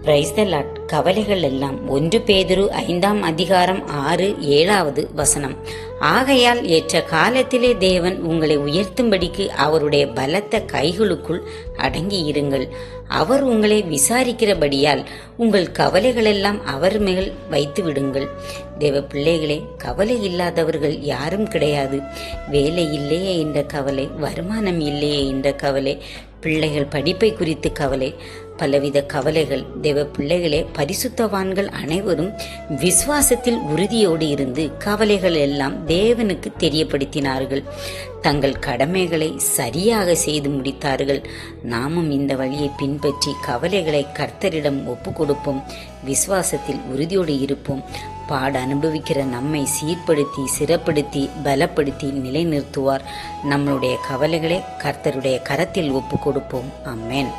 Praise the Lord. கவலைகள் எல்லாம் 1 பேதுரு 5ஆம் அதிகாரம் 6-7வது வசனம். ஆகையால் ஏற்ற காலத்திலே தேவன் உங்களை உயர்த்தும்படிக்கு அவருடைய பலத்த கைகளுக்குள் அடங்கி இருங்கள். அவர் உங்களை விசாரிக்கிறபடியால் உங்கள் கவலைகளெல்லாம் அவர் மேல் வைத்து விடுங்கள். தேவ பிள்ளைகளே, கவலை இல்லாதவர்கள் யாரும் கிடையாது. வேலை இல்லையே என்ற கவலை, வருமானம் இல்லையே என்ற கவலை, பிள்ளைகள் படிப்பை குறித்து கவலை, பலவித கவலைகள். தேவ பிள்ளைகளே, பரிசுத்தவான்கள் அனைவரும் விசுவாசத்தில் உறுதியோடு இருந்து கவலைகள் எல்லாம் தேவனுக்கு தெரியப்படுத்தினார்கள். தங்கள் கடமைகளை சரியாக செய்து முடித்தார்கள். நாமும் இந்த வழியை பின்பற்றி கவலைகளை கர்த்தரிடம் ஒப்பு கொடுப்போம். விசுவாசத்தில் உறுதியோடு இருப்போம். பாட அனுபவிக்கிற நம்மை சீர்படுத்தி, சிறப்படுத்தி, பலப்படுத்தி நிலைநிறுத்துவார். நம்மளுடைய கவலைகளை கர்த்தருடைய கரத்தில் ஒப்பு கொடுப்போம். ஆமென்.